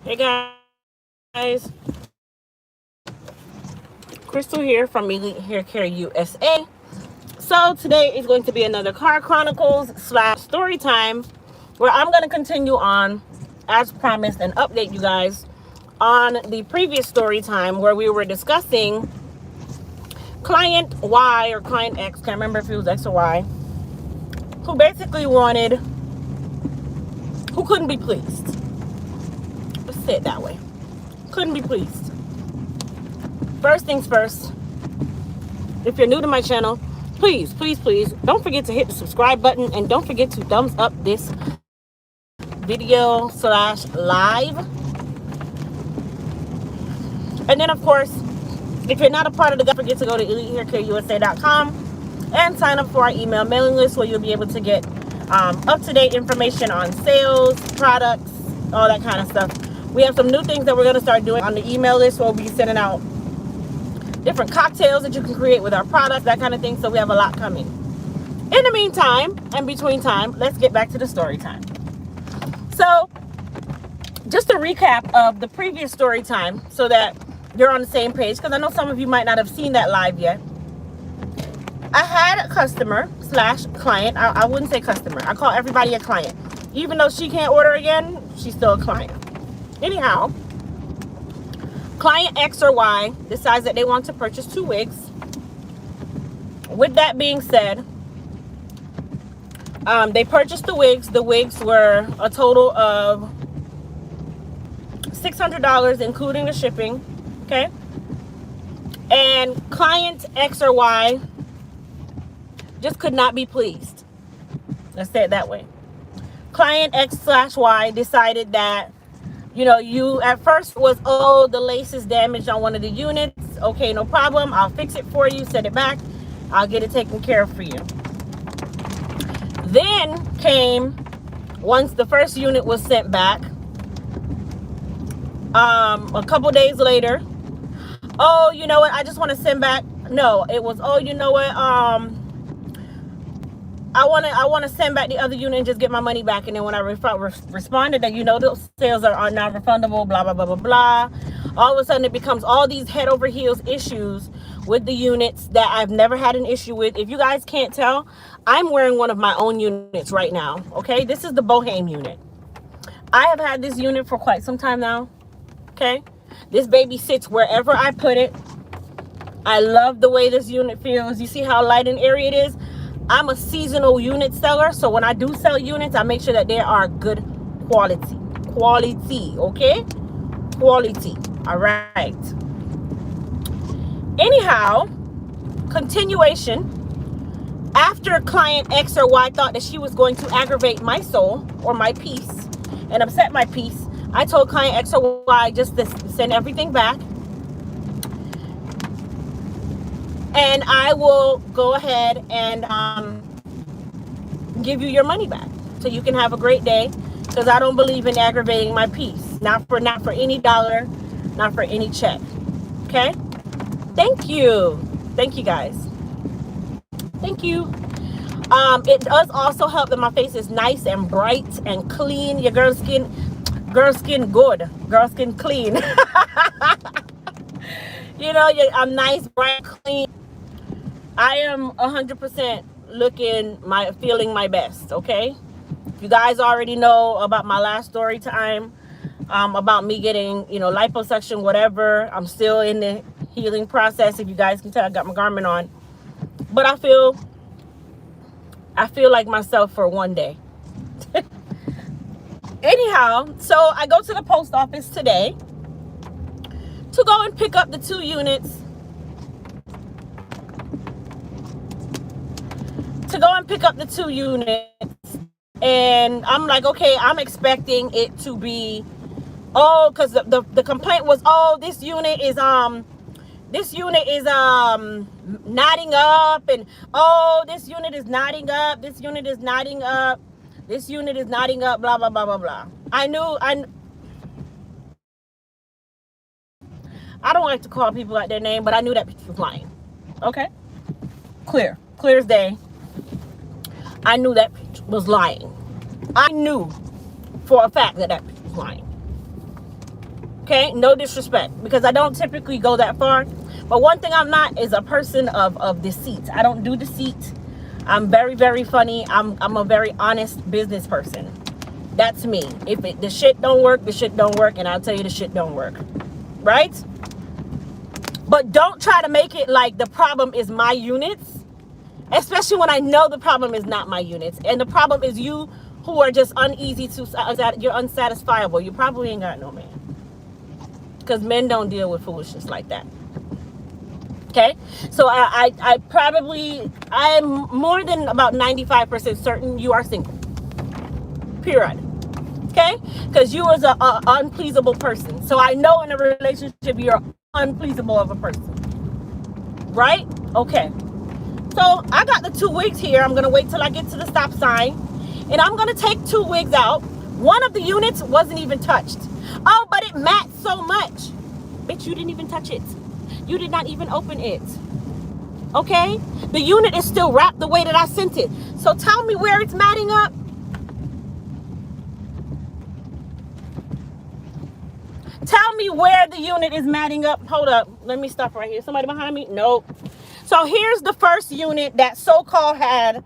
Hey guys, Crystal here from Elite Hair Care USA. So today is going to be another Car Chronicles / story time where I'm going to continue on, as promised, and update you guys on the previous story time where we were discussing client Y or client X, can't remember if it was X or Y, who basically who couldn't be pleased. Let's say it that way. Couldn't be pleased. First things first, if you're new to my channel, please don't forget to hit the subscribe button and don't forget to thumbs up this video / live. And then of course, if you're not a part of the, don't forget to go to elitehaircareusa.com and sign up for our email mailing list where you'll be able to get up-to-date information on sales, products, all that kind of stuff. We have some new things that we're going to start doing on the email list where we'll be sending out different cocktails that you can create with our products, that kind of thing. So we have a lot coming. In the meantime, and between time, let's get back to the story time. So just a recap of the previous story time so that you're on the same page, because I know some of you might not have seen that live yet. I had a customer / client. I wouldn't say customer. I call everybody a client. Even though she can't order again, she's still a client. Anyhow, client X or Y decides that they want to purchase 2 wigs. With that being said, they purchased the wigs. The wigs were a total of $600, including the shipping. Okay. And client X or Y just could not be pleased. Let's say it that way. Client X / Y decided that, you at first was, oh, the lace is damaged on one of the units. Okay, no problem. I'll fix it for you. Send it back. I'll get it taken care of for you. Then came, once the first unit was sent back, a couple days later, oh, you know what? I just want to send back. No, it was, oh, you know what? I want to send back the other unit and just get my money back. And then when I responded that, those sales are not refundable, blah, blah, blah, blah, blah. All of a sudden it becomes all these head over heels issues with the units that I've never had an issue with. If you guys can't tell, I'm wearing one of my own units right now. Okay. This is the Bohem unit. I have had this unit for quite some time now. Okay. This baby sits wherever I put it. I love the way this unit feels. You see how light and airy it is? I'm a seasonal unit seller, so when I do sell units, I make sure that they are good quality. Okay? Quality. All right. Anyhow, continuation. After client X or Y thought that she was going to aggravate my soul or my peace and upset my peace, I told client X or Y just to send everything back. And I will go ahead and give you your money back so you can have a great day, because I don't believe in aggravating my peace. Not for any dollar, not for any check. Okay? Thank you. Thank you guys. Thank you. It does also help that my face is nice and bright and clean. Your girl skin good. Girl skin clean. I'm nice, bright, clean. I am 100% feeling my best, okay? You guys already know about my last story time, about me getting, liposuction, whatever. I'm still in the healing process. If you guys can tell, I got my garment on. But I feel like myself for one day. Anyhow, so I go to the post office today to go and pick up the 2 units. And I'm like, okay, I'm expecting it to be, because the complaint was, this unit is knotting up, and this unit is knotting up, blah, blah, blah, blah, blah. I don't like to call people out their name, but I knew that bitch was lying. Okay? Clear as day. I knew that bitch was lying. I knew for a fact that bitch was lying. Okay, no disrespect, because I don't typically go that far. But one thing I'm not is a person of deceit. I don't do deceit. I'm very, very funny. I'm a very honest business person. That's me. If the shit don't work, the shit don't work, and I'll tell you the shit don't work. Right? But don't try to make it like the problem is my units, especially when I know the problem is not my units. And the problem is you who are just uneasy to, you're unsatisfiable. You probably ain't got no man. Because men don't deal with foolishness like that. Okay? So I'm more than about 95% certain you are single. Period. Okay? Because you was a unpleasable person. So I know in a relationship you're unpleasable of a person. Right? Okay. So I got the 2 wigs here. I'm going to wait till I get to the stop sign. And I'm going to take 2 wigs out. One of the units wasn't even touched. Oh, but it matters so much. Bitch, you didn't even touch it. You did not even open it. Okay? The unit is still wrapped the way that I sent it. So tell me where it's matting up. Tell me where the unit is matting up. Hold up. Let me stop right here. Somebody behind me? Nope. So here's the first unit that so-called had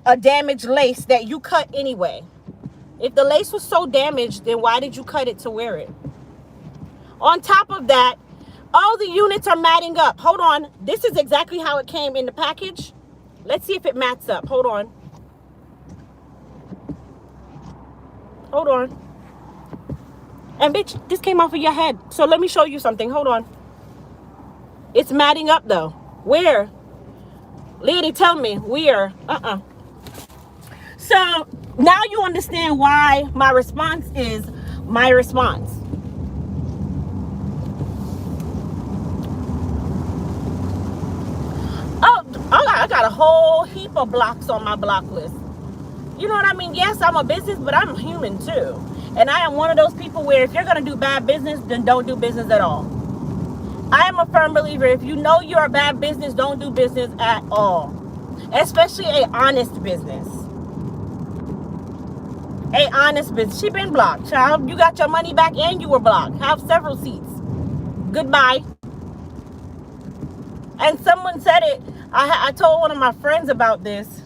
a damaged lace that you cut anyway. If the lace was so damaged, then why did you cut it to wear it? On top of that, all the units are matting up. Hold on. This is exactly how it came in the package. Let's see if it mats up. Hold on. Hold on. And bitch, this came off of your head. So let me show you something. Hold on. It's matting up though. Where? Lady, tell me. Where? So now you understand why my response is my response. Oh, I got a whole heap of blocks on my block list. You know what I mean? Yes, I'm a business, but I'm human too. And I am one of those people where if you're going to do bad business, then don't do business at all. I am a firm believer. If you know you're a bad business, don't do business at all. Especially a honest business. A honest business. She been blocked, child. You got your money back and you were blocked. Have several seats. Goodbye. And someone said it. I told one of my friends about this.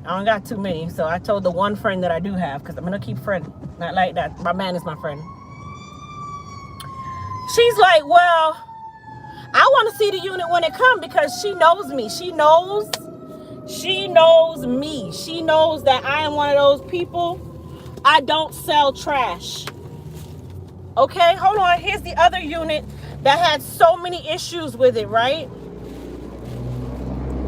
I don't got too many, so I told the one friend that I do have, because I'm going to keep friends. Not like that. My man is my friend. She's like, well, I want to see the unit when it comes because she knows me. She knows me. She knows that I am one of those people. I don't sell trash. Okay, hold on. Here's the other unit that had so many issues with it, right?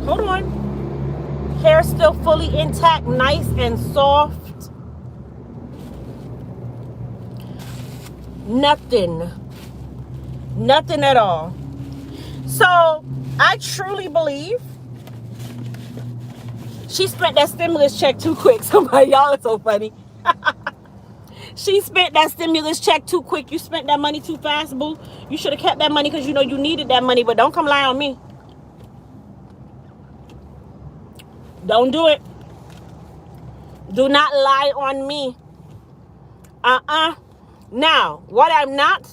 Hold on. Hair still fully intact, nice and soft. Nothing at all. So I truly believe she spent that stimulus check too quick. Somebody, y'all are so funny. She spent that stimulus check too quick. You spent that money too fast, boo. You should have kept that money because you know you needed that money, but don't come lie on me. Don't do it. Do not lie on me. Now, what I'm not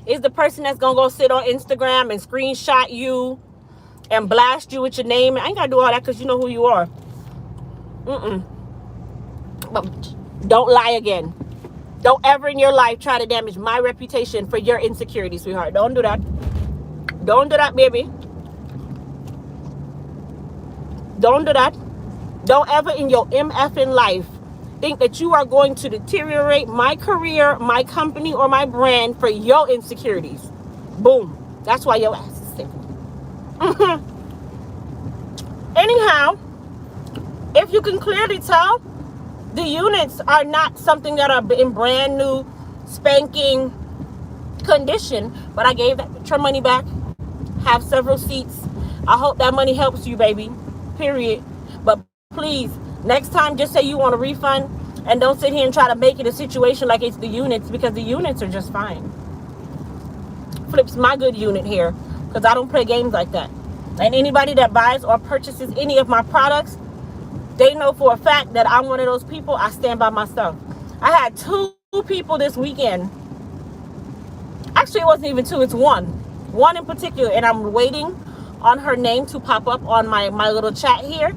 is the person that's going to go sit on Instagram and screenshot you and blast you with your name. I ain't got to do all that because you know who you are. But don't lie again. Don't ever in your life try to damage my reputation for your insecurity, sweetheart. Don't do that. Don't do that, baby. Don't do that. Don't ever in your MFing life think that you are going to deteriorate my career, my company, or my brand for your insecurities. Boom. That's why your ass is sick. Anyhow, if you can clearly tell, the units are not something that are in brand new, spanking condition, but I gave your money back. Have several seats. I hope that money helps you, baby. Period. But please, next time, just say you want a refund and don't sit here and try to make it a situation like it's the units, because the units are just fine. Flips my good unit here because I don't play games like that. And anybody that buys or purchases any of my products, they know for a fact that I'm one of those people. I stand by myself. I had 2 people this weekend Actually, it wasn't even two, it's one in particular, and I'm waiting on her name to pop up on my little chat here,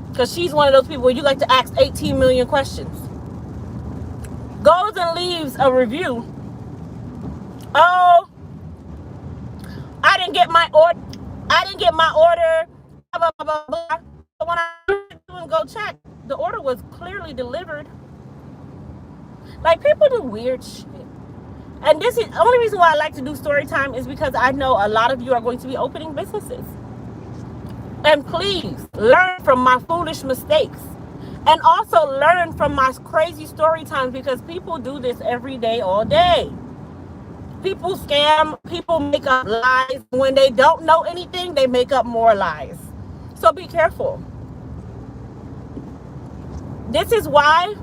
because she's one of those people where you like to ask 18 million questions. Goes and leaves a review. Oh, I didn't get my order. Blah, blah, blah, blah. So when I go check, the order was clearly delivered. Like, people do weird shit. And this is the only reason why I like to do story time, is because I know a lot of you are going to be opening businesses. And please learn from my foolish mistakes. And also learn from my crazy story times, because people do this every day, all day. People scam, people make up lies. When they don't know anything, they make up more lies. So be careful. This is why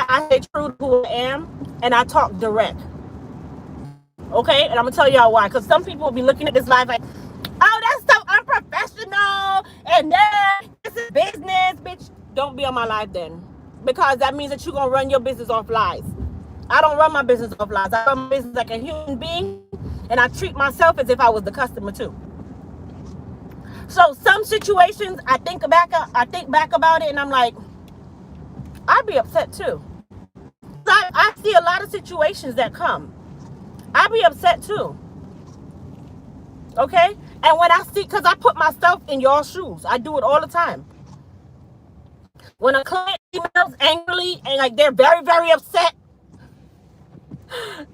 I stay true to who I am, and I talk direct. Okay? And I'm going to tell y'all why. Because some people will be looking at this live like, oh, that's so unprofessional, and then this is business. Bitch, don't be on my live then. Because that means that you're going to run your business off lies. I don't run my business off lies. I run my business like a human being, and I treat myself as if I was the customer too. So some situations, I think back about it, and I'm like, I'd be upset too. I see a lot of situations that come. I'd be upset too. Okay? And when I see, because I put myself in y'all's shoes. I do it all the time. When a client emails angrily and like they're very, very upset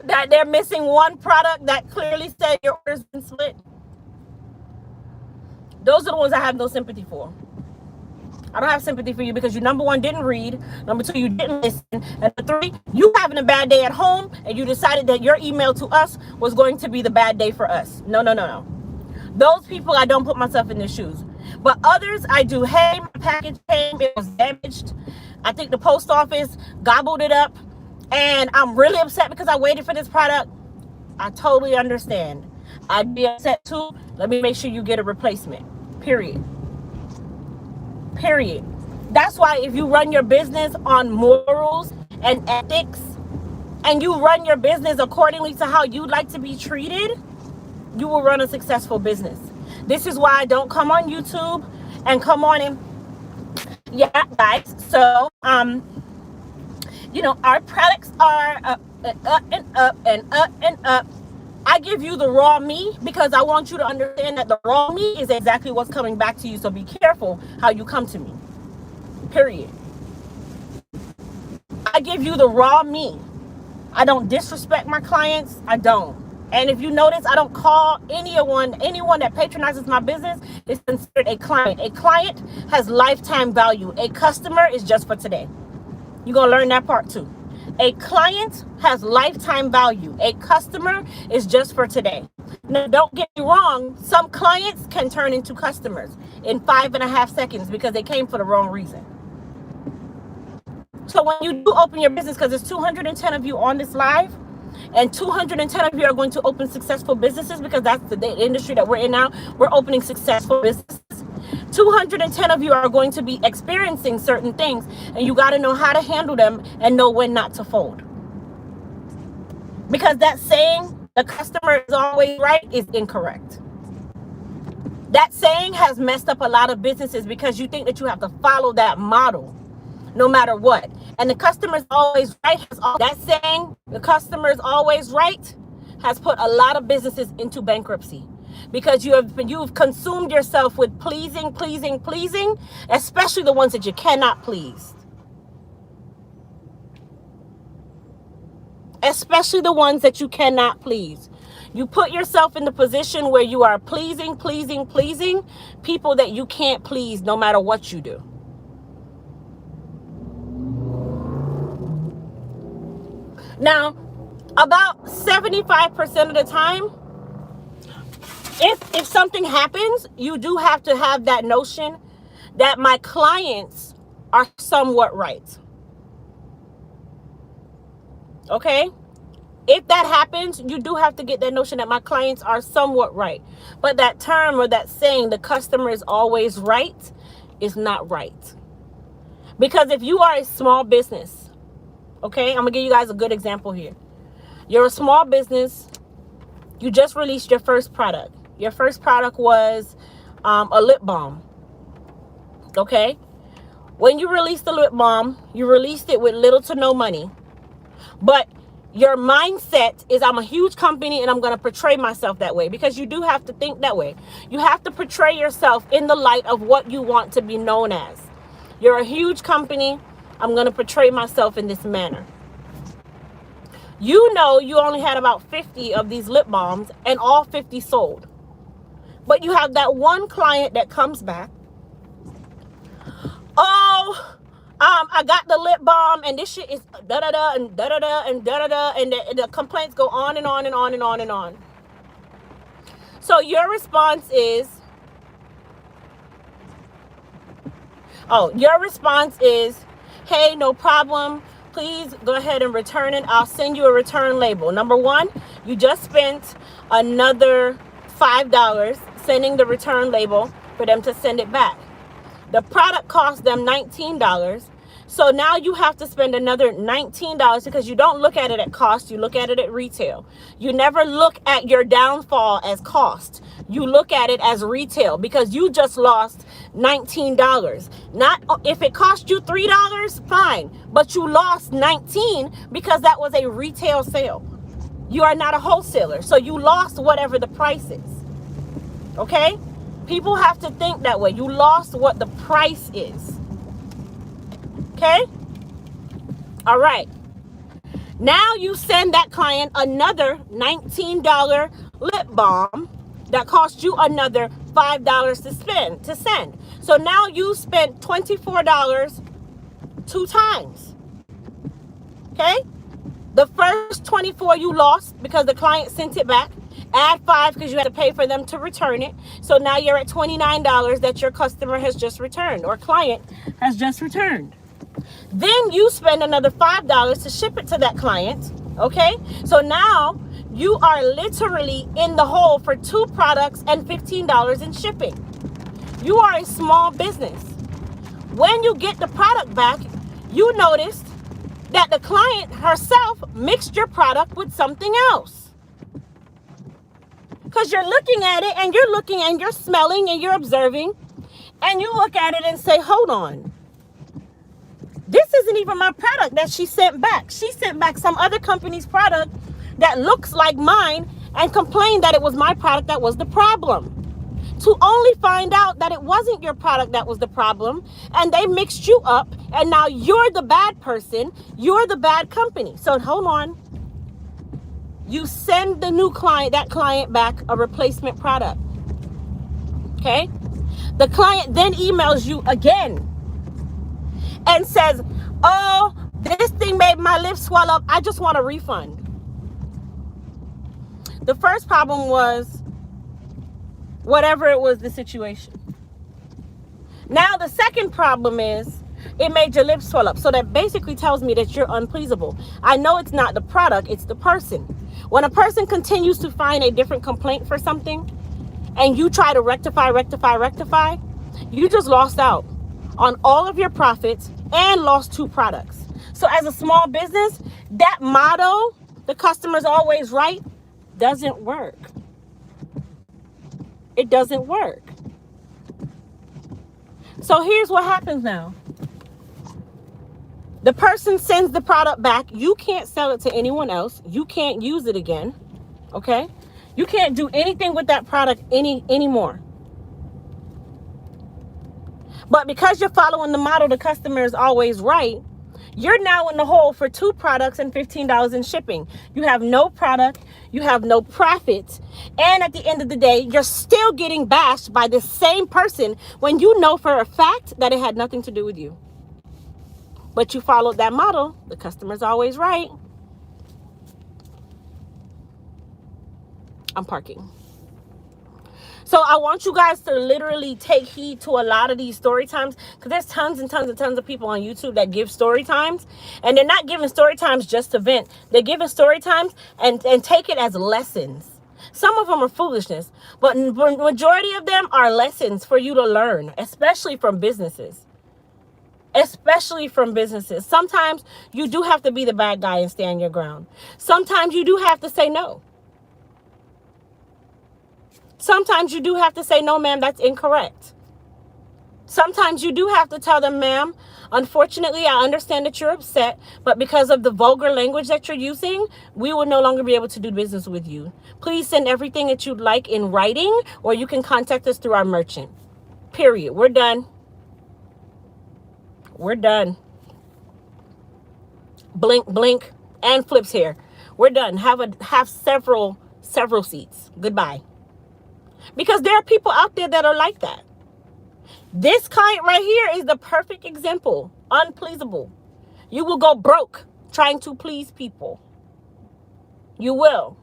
that they're missing one product that clearly said your order's been split, those are the ones I have no sympathy for. I don't have sympathy for you because you, number one, didn't read. Number two, you didn't listen. And number three, you having a bad day at home and you decided that your email to us was going to be the bad day for us. No. Those people, I don't put myself in their shoes. But others, I do. Hey, my package came, it was damaged. I think the post office gobbled it up. And I'm really upset because I waited for this product. I totally understand. I'd be upset too. Let me make sure you get a replacement. Period. That's why if you run your business on morals and ethics, and you run your business accordingly to how you'd like to be treated, you will run a successful business. This is why I don't come on YouTube and come on and, yeah, guys. So, our products are up and up and up and up. I give you the raw me because I want you to understand that the raw me is exactly what's coming back to you. So be careful how you come to me. Period. I give you the raw me. I don't disrespect my clients. I don't. And if you notice, I don't call anyone that patronizes my business is considered a client. A client has lifetime value. A customer is just for today. You're going to learn that part too. A client has lifetime value. A customer is just for today. Now, don't get me wrong. Some clients can turn into customers in 5.5 seconds because they came for the wrong reason. So when you do open your business, because there's 210 of you on this live, and 210 of you are going to open successful businesses because that's the industry that we're in now. We're opening successful businesses. 210 of you are going to be experiencing certain things, and you got to know how to handle them and know when not to fold. Because that saying, the customer is always right, is incorrect. That saying has messed up a lot of businesses because you think that you have to follow that model no matter what. And the customer is always right. That saying, the customer is always right, has put a lot of businesses into bankruptcy. Because you've consumed yourself with pleasing, especially the ones that you cannot please. Especially the ones that you cannot please. You put yourself in the position where you are pleasing people that you can't please no matter what you do. Now, about 75% of the time, if something happens, you do have to have that notion that my clients are somewhat right. Okay? If that happens, you do have to get that notion that my clients are somewhat right. But that term or that saying, the customer is always right, is not right. Because if you are a small business, okay, I'm going to give you guys a good example here. You're a small business. You just released your first product. Your first product was a lip balm. Okay? When you released the lip balm, you released it with little to no money. But your mindset is, I'm a huge company and I'm going to portray myself that way, because you do have to think that way. You have to portray yourself in the light of what you want to be known as. You're a huge company. I'm going to portray myself in this manner. You know, you only had about 50 of these lip balms and all 50 sold. But you have that one client that comes back. Oh, I got the lip balm and this shit is da-da-da and da-da-da and da-da-da, and the complaints go on and on and on and on and on. So your response is, hey, no problem. Please go ahead and return it. I'll send you a return label. Number one, you just spent another $5 sending the return label for them to send it back. The product cost them $19. So now you have to spend another $19 because you don't look at it at cost. You look at it at retail. You never look at your downfall as cost. You look at it as retail, because you just lost $19. Not if it cost you $3, fine, but you lost $19 because that was a retail sale. You are not a wholesaler, so you lost whatever the price is. Okay? People have to think that way. You lost what the price is. Okay? All right. Now you send that client another $19 lip balm that cost you another $5 to send. So now you spent $24 two times. Okay? The first 24 you lost because the client sent it back. Add 5 because you had to pay for them to return it. So now you're at $29 that your customer has just returned, or client has just returned. Then you spend another $5 to ship it to that client. Okay? So now you are literally in the hole for 2 products and $15 in shipping. You are a small business. When you get the product back, you noticed that the client herself mixed your product with something else. Because you're looking at it and you're looking and you're smelling and you're observing, and you look at it and say, hold on. This isn't even my product that she sent back. She sent back some other company's product that looks like mine and complained that it was my product that was the problem. To only find out that it wasn't your product that was the problem, and they mixed you up, and now you're the bad person. You're the bad company. So hold on. You send the new client, that client back a replacement product. Okay? The client then emails you again and says, oh, this thing made my lips swell up. I just want a refund. The first problem was whatever it was, the situation. Now the second problem is it made your lips swell up. So that basically tells me that you're unpleasable. I know it's not the product, it's the person. When a person continues to find a different complaint for something and you try to rectify, you just lost out on all of your profits and lost 2 products. So as a small business, that motto, the customer's always right, doesn't work. It doesn't work. So here's what happens now. The person sends the product back. You can't sell it to anyone else. You can't use it again. Okay? You can't do anything with that product anymore. But because you're following the model, the customer is always right, you're now in the hole for 2 products and $15 in shipping. You have no product. You have no profit. And at the end of the day, you're still getting bashed by the same person when you know for a fact that it had nothing to do with you. But you followed that model. The customer's always right. I'm parking. So I want you guys to literally take heed to a lot of these story times, because there's tons and tons and tons of people on YouTube that give story times, and they're not giving story times just to vent. They're giving story times and take it as lessons. Some of them are foolishness, but majority of them are lessons for you to learn, especially from businesses. especially from businesses. Sometimes you do have to be the bad guy and stand your ground. Sometimes you do have to say no. Sometimes you do have to say, no, ma'am, that's incorrect. Sometimes you do have to tell them, ma'am, unfortunately, I understand that you're upset, but because of the vulgar language that you're using, we will no longer be able to do business with you. Please send everything that you'd like in writing, or you can contact us through our merchant. Period. We're done. We're done. Blink, blink, and flips here. We're done. Have several seats. Goodbye. Because there are people out there that are like that. This client right here is the perfect example. Unpleasable. You will go broke trying to please people. You will.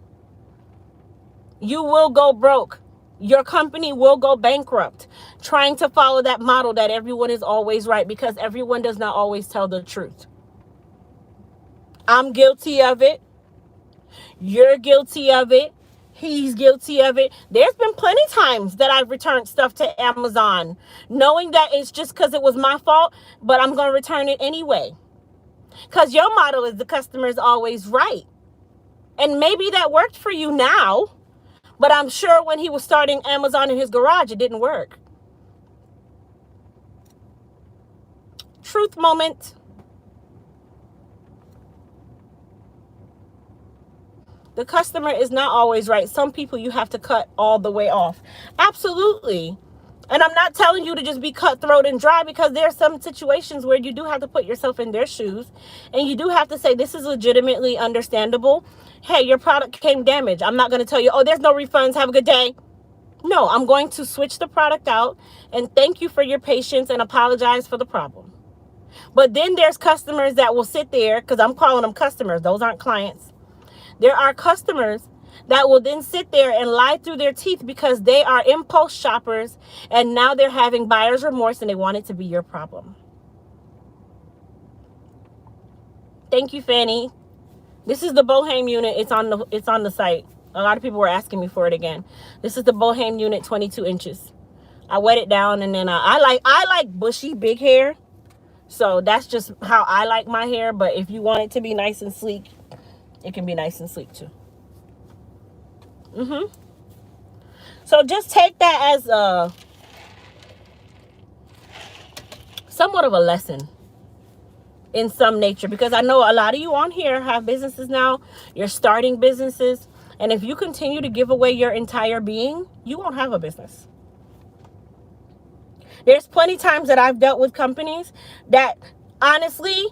You will go broke. Your company will go bankrupt trying to follow that model that everyone is always right, because everyone does not always tell the truth. I'm guilty of it. You're guilty of it. He's guilty of it. There's been plenty of times that I've returned stuff to Amazon, knowing that it's just because it was my fault, but I'm going to return it anyway. Because your model is the customer is always right. And maybe that worked for you now, but I'm sure when he was starting Amazon in his garage, it didn't work. Truth moment. The customer is not always right. Some people you have to cut all the way off. Absolutely. And I'm not telling you to just be cutthroat and dry, because there are some situations where you do have to put yourself in their shoes, and you do have to say, this is legitimately understandable. Hey, your product came damaged. I'm not going to tell you, oh, there's no refunds. Have a good day. No, I'm going to switch the product out and thank you for your patience and apologize for the problem. But then there's customers that will sit there, because I'm calling them customers. Those aren't clients. There are customers that will then sit there and lie through their teeth because they are impulse shoppers, and now they're having buyer's remorse and they want it to be your problem. Thank you, Fanny. This is the Bohem unit. It's on the site. A lot of people were asking me for it again. This is the Bohem unit, 22 inches. I wet it down, and then I like bushy big hair. So that's just how I like my hair. But if you want it to be nice and sleek, it can be nice and sleek too. So just take that as somewhat of a lesson in some nature, because I know a lot of you on here have businesses now. You're starting businesses. And if you continue to give away your entire being, you won't have a business. There's plenty of times that I've dealt with companies that, honestly,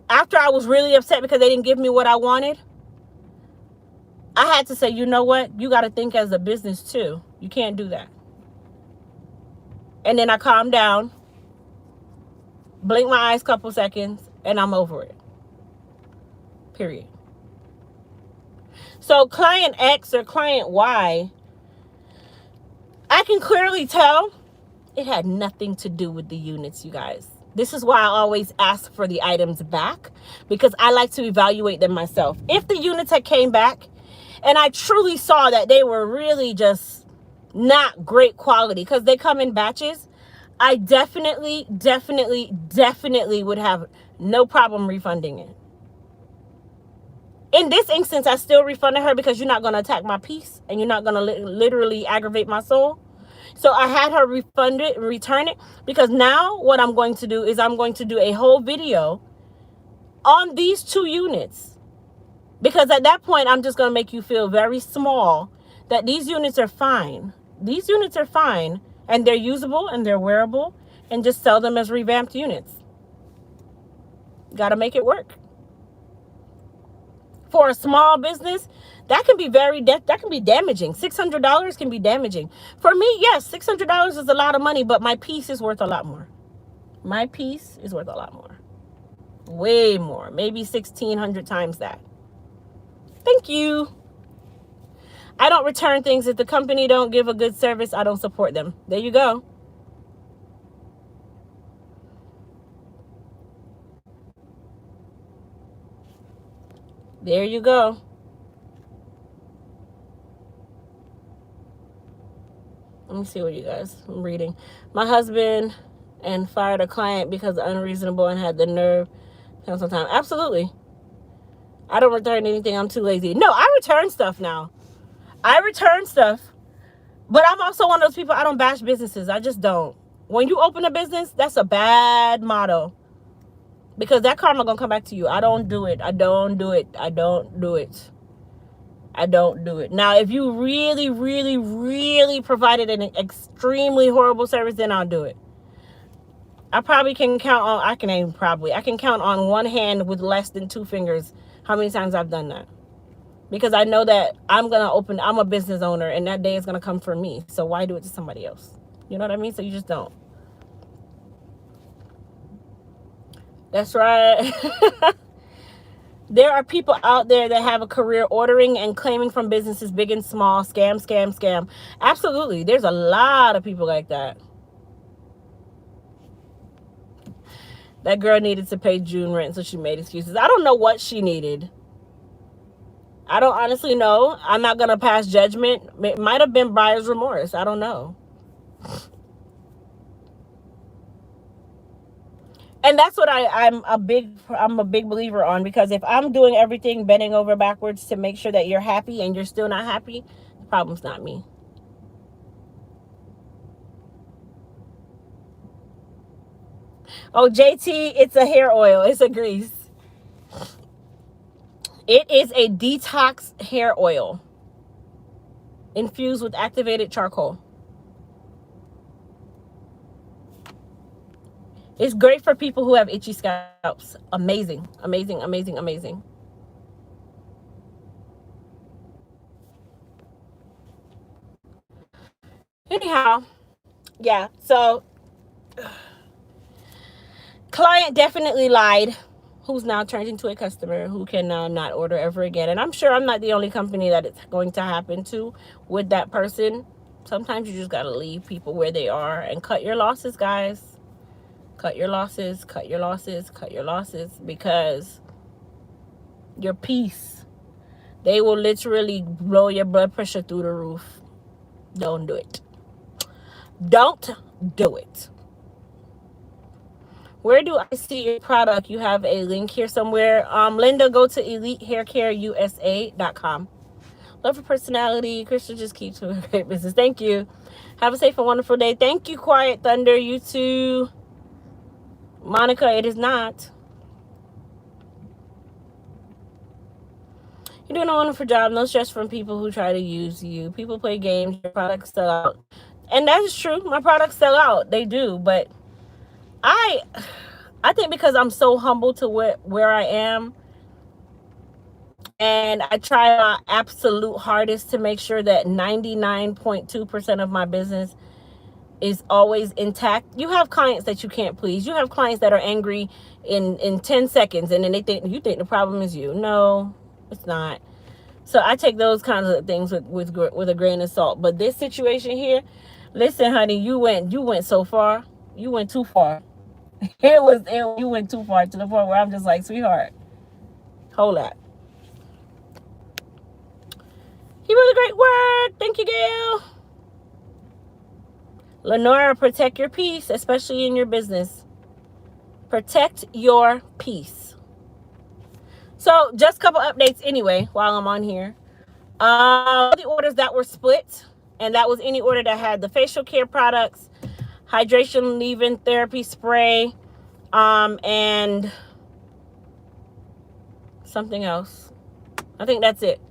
after I was really upset because they didn't give me what I wanted, I had to say, you know what? You got to think as a business too. You can't do that. And then I calmed down, blinked my eyes a couple seconds, and I'm over it. Period. So client X or client Y, I can clearly tell it had nothing to do with the units, you guys. This is why I always ask for the items back, because I like to evaluate them myself. If the units had came back and I truly saw that they were really just not great quality, because they come in batches, I definitely would have no problem refunding it. In this instance, I still refunded her because you're not going to attack my peace and you're not going to literally aggravate my soul. So I had her refund it and return it, because now what I'm going to do is I'm going to do a whole video on these 2 units. Because at that point, I'm just going to make you feel very small that these units are fine. These units are fine, and they're usable and they're wearable, and just sell them as revamped units. Got to make it work. For a small business, that can be that can be damaging. $600 can be damaging. For me, yes, $600 is a lot of money, but my peace is worth a lot more. My peace is worth a lot more. Way more. Maybe 1,600 times that. Thank you. I don't return things. If the company don't give a good service, I don't support them. There you go. There you go. Let me see what you guys, I'm reading. My husband and fired a client because unreasonable and had the nerve to sometime. Absolutely. I don't return anything. I'm too lazy. No, I return stuff now. I return stuff. But I'm also one of those people, I don't bash businesses. I just don't. When you open a business, that's a bad motto. Because that karma gonna come back to you. I don't do it. I don't do it. I don't do it. I don't do it. Now, if you really, really, really provided an extremely horrible service, then I'll do it. I probably can count on, I can count on one hand with less than 2 fingers how many times I've done that. Because I know that I'm a business owner, and that day is going to come for me. So why do it to somebody else? You know what I mean? So you just don't. That's right. There are people out there that have a career ordering and claiming from businesses big and small, scam, scam, scam. Absolutely. There's a lot of people like that. That girl needed to pay June rent, so she made excuses. I don't know what she needed. I don't honestly know. I'm not going to pass judgment. It might have been buyer's remorse. I don't know. And that's what I'm a big believer on, because if I'm doing everything bending over backwards to make sure that you're happy and you're still not happy, the problem's not me. Oh, JT, it's a hair oil. It's a grease. It is a detox hair oil infused with activated charcoal. It's great for people who have itchy scalps. Amazing, amazing, amazing, amazing. Anyhow, yeah, so client definitely lied, who's now turned into a customer who can now not order ever again. And I'm sure I'm not the only company that it's going to happen to with that person. Sometimes you just got to leave people where they are and cut your losses, guys. Cut your losses, cut your losses, cut your losses, because your peace, they will literally blow your blood pressure through the roof. Don't do it. Don't do it. Where do I see your product? You have a link here somewhere. Linda, go to elitehaircareusa.com. Love your personality. Crystal just keeps doing great business. Thank you. Have a safe and wonderful day. Thank you, Quiet Thunder. You too. Monica, it is not. You're doing a wonderful job. No stress from people who try to use you. People play games. Your products sell out. And that is true. My products sell out. They do. But I think because I'm so humble to where I am, and I try my absolute hardest to make sure that 99.2% of my business is always intact. You have clients that you can't please. You have clients that are angry in 10 seconds, and then you think the problem is you. No, it's not. So I take those kinds of things with a grain of salt. But this situation here, listen, honey, you went so far. You went too far. You went too far, to the point where I'm just like, sweetheart, hold that. Keep up the great work. Thank you, Gail. Lenora, protect your peace, especially in your business. Protect your peace. So just a couple updates anyway while I'm on here. The orders that were split, and that was any order that had the facial care products, hydration leave-in therapy spray, and something else. I think that's it.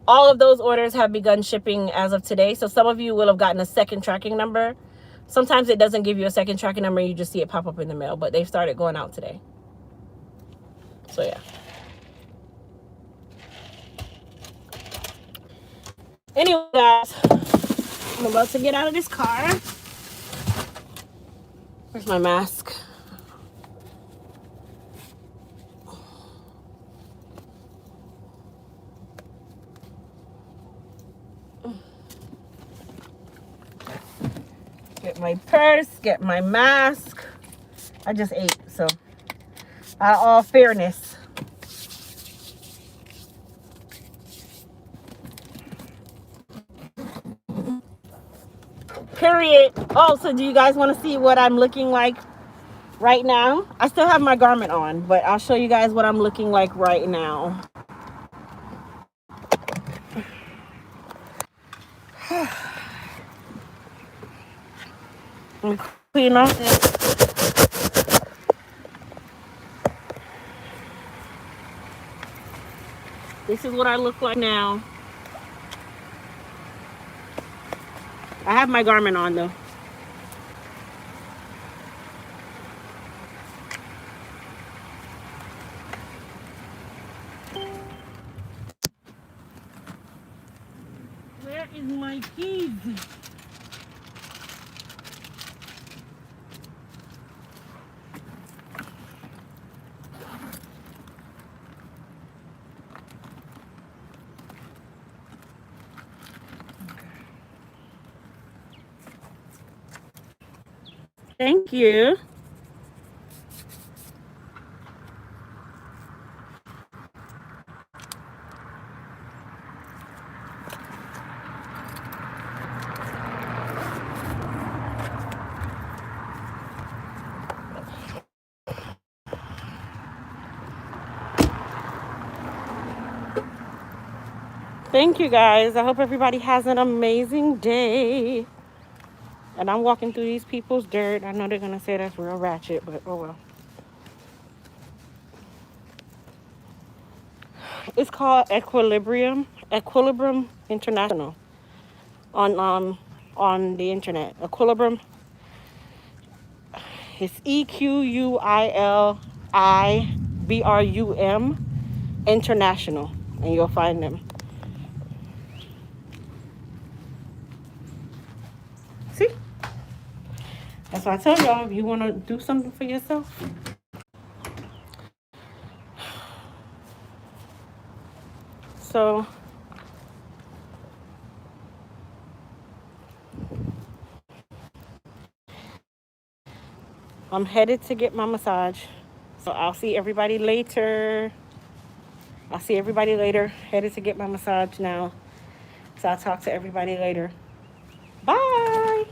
All of those orders have begun shipping as of today. So some of you will have gotten a second tracking number. Sometimes it doesn't give you a second tracking number. You just see it pop up in the mail, but they've started going out today. So yeah. Anyway, guys, I'm about to get out of this car. Where's my mask? Get my purse, get my mask. I just ate, so all fairness. Period. Oh, so do you guys want to see what I'm looking like right now? I still have my garment on, but I'll show you guys what I'm looking like right now. Let me clean off this. This is what I look like now. I have my garment on though. Where is my keys? Thank you. Thank you guys. I hope everybody has an amazing day. And I'm walking through these people's dirt. I know they're going to say that's real ratchet, but oh well. It's called Equilibrium International on the internet. Equilibrium. It's EQUILIBRUM International, and you'll find them. See? That's why I tell y'all, if you want to do something for yourself. So I'm headed to get my massage. So I'll see everybody later. Headed to get my massage now. So I'll talk to everybody later. Bye.